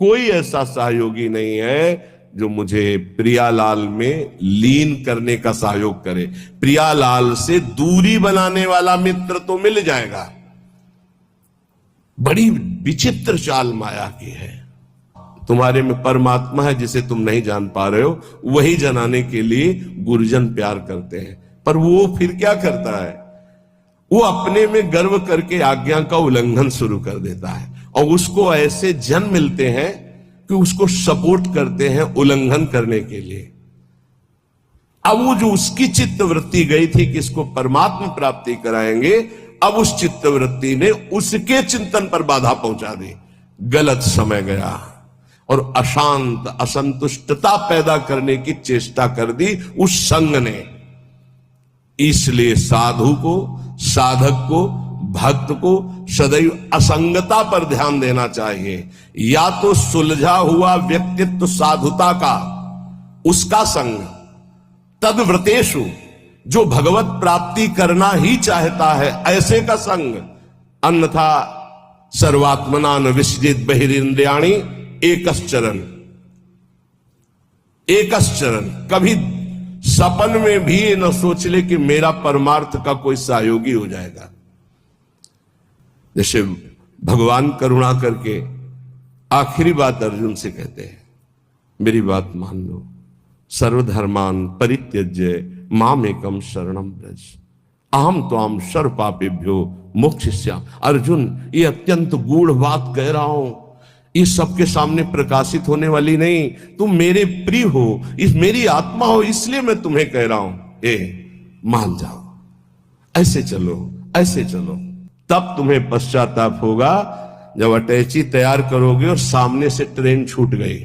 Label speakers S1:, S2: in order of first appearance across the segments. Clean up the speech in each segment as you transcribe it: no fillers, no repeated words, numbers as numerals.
S1: कोई ऐसा सहयोगी नहीं है जो मुझे प्रियालाल में लीन करने का सहयोग करे। प्रियालाल से दूरी बनाने वाला मित्र तो मिल जाएगा। बड़ी विचित्र चाल माया की है। तुम्हारे में परमात्मा है जिसे तुम नहीं जान पा रहे हो, वही जनाने के लिए गुरुजन प्यार करते हैं। पर वो फिर क्या करता है, वो अपने में गर्व करके आज्ञा का उल्लंघन शुरू कर देता है, और उसको ऐसे जन मिलते हैं कि उसको सपोर्ट करते हैं उल्लंघन करने के लिए। अब वो जो उसकी चित्तवृत्ति गई थी कि इसको परमात्मा प्राप्ति कराएंगे, अब उस चित्तवृत्ति ने उसके चिंतन पर बाधा पहुंचा दी। गलत समय गया और अशांत असंतुष्टता पैदा करने की चेष्टा कर दी उस संग ने। इसलिए साधु को, साधक को, भक्त को सदैव असंगता पर ध्यान देना चाहिए। या तो सुलझा हुआ व्यक्तित्व साधुता का, उसका संग, तद्व्रतेषु जो भगवत प्राप्ति करना ही चाहता है ऐसे का संग, अन्यथा सर्वात्मना न विसृजित बहिरिंद्रियाणि एकश्चरन्। एकश्चरन्, कभी सपन में भी न सोच ले कि मेरा परमार्थ का कोई सहयोगी हो जाएगा। जैसे भगवान करुणा करके आखिरी बात अर्जुन से कहते हैं, मेरी बात मान लो, सर्वधर्मान परित्यज्य मामेकम शरणम व्रज अहम त्वाम सर्व पापेभ्यो मोक्षयिष्यामि। अर्जुन, ये अत्यंत गूढ़ बात कह रहा हूं, ये सबके सामने प्रकाशित होने वाली नहीं। तुम मेरे प्रिय हो, इस मेरी आत्मा हो, इसलिए मैं तुम्हें कह रहा हूं, मान जाओ, ऐसे चलो, ऐसे चलो। तब तुम्हें पश्चाताप होगा जब अटैची तैयार करोगे और सामने से ट्रेन छूट गई।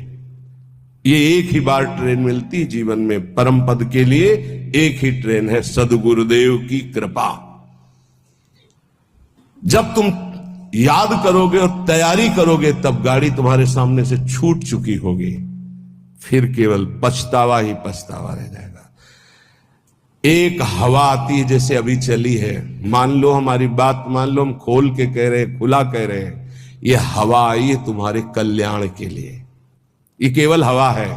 S1: ये एक ही बार ट्रेन मिलती जीवन में, परम पद के लिए एक ही ट्रेन है, सदगुरुदेव की कृपा। जब तुम याद करोगे और तैयारी करोगे तब गाड़ी तुम्हारे सामने से छूट चुकी होगी, फिर केवल पछतावा ही पछतावा रह जाएगा। एक हवा आती है जैसे अभी चली है, मान लो हमारी बात मान लो, हम खोल के कह रहे हैं, खुला कह रहे हैं, ये हवा आई है तुम्हारे कल्याण के लिए। ये केवल हवा है,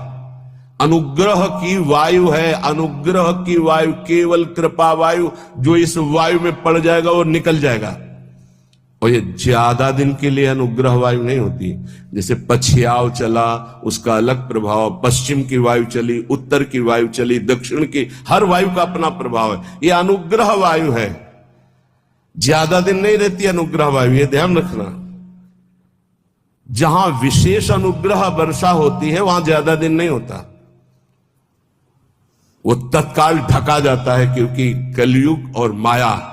S1: अनुग्रह की वायु है, अनुग्रह की वायु, केवल कृपा वायु। जो इस वायु में पड़ जाएगा वो निकल जाएगा, और ये ज्यादा दिन के लिए अनुग्रह वायु नहीं होती। जैसे पछियाव चला, उसका अलग प्रभाव, पश्चिम की वायु चली, उत्तर की वायु चली, दक्षिण की, हर वायु का अपना प्रभाव है। ये अनुग्रह वायु है, ज्यादा दिन नहीं रहती अनुग्रह वायु, ये ध्यान रखना। जहां विशेष अनुग्रह वर्षा होती है वहां ज्यादा दिन नहीं होता, वो तत्काल ढका जाता है, क्योंकि कलयुग और माया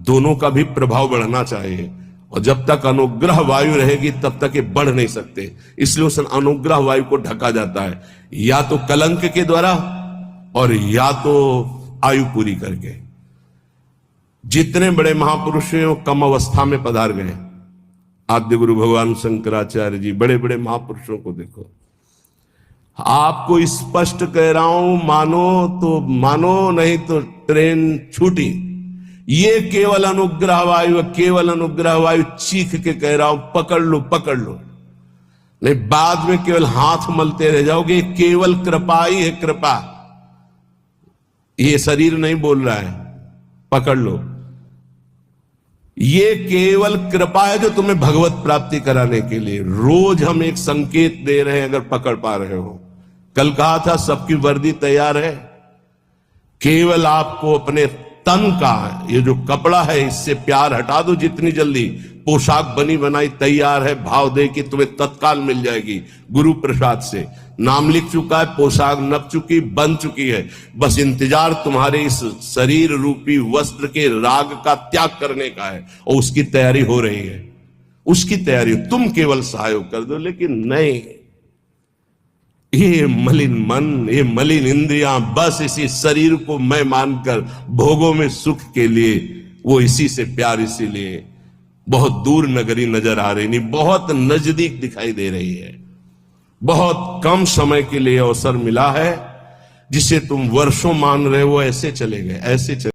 S1: दोनों का भी प्रभाव बढ़ना चाहिए, और जब तक अनुग्रह वायु रहेगी तब तक ये बढ़ नहीं सकते। इसलिए उस अनुग्रह वायु को ढका जाता है, या तो कलंक के द्वारा और या तो आयु पूरी करके। जितने बड़े महापुरुष हैं वो कम अवस्था में पधार गए। आद्य गुरु भगवान शंकराचार्य जी, बड़े बड़े महापुरुषों को देखो। आपको स्पष्ट कह रहा हूं, मानो तो मानो, नहीं तो ट्रेन छूटी। ये केवल अनुग्रह वायु, केवल अनुग्रह वायु, चीख के कह रहा हूं, पकड़ लो, पकड़ लो, नहीं बाद में केवल हाथ मलते रह जाओगे। केवल कृपा ही है, कृपा। ये शरीर नहीं बोल रहा है, पकड़ लो। ये केवल कृपा है जो तुम्हें भगवत प्राप्ति कराने के लिए। रोज हम एक संकेत दे रहे हैं, अगर पकड़ पा रहे हो। कल कहा था सबकी वर्दी तैयार है, केवल आपको अपने तन का ये जो कपड़ा है इससे प्यार हटा दो जितनी जल्दी। पोशाक बनी बनाई तैयार है, भाव दे कि तुम्हें तत्काल मिल जाएगी गुरु प्रसाद से। नाम लिख चुका है, पोशाक नप चुकी, बन चुकी है, बस इंतजार तुम्हारे इस शरीर रूपी वस्त्र के राग का त्याग करने का है, और उसकी तैयारी हो रही है। उसकी तैयारी तुम केवल सहयोग कर दो। लेकिन नहीं, ये मलिन मन, ये मलिन इंद्रियां बस इसी शरीर को मैं मानकर भोगों में सुख के लिए, वो इसी से प्यार, इसीलिए बहुत दूर नगरी नजर आ रही नहीं, बहुत नजदीक दिखाई दे रही है। बहुत कम समय के लिए अवसर मिला है, जिसे तुम वर्षों मान रहे हो, ऐसे चले गए, ऐसे चले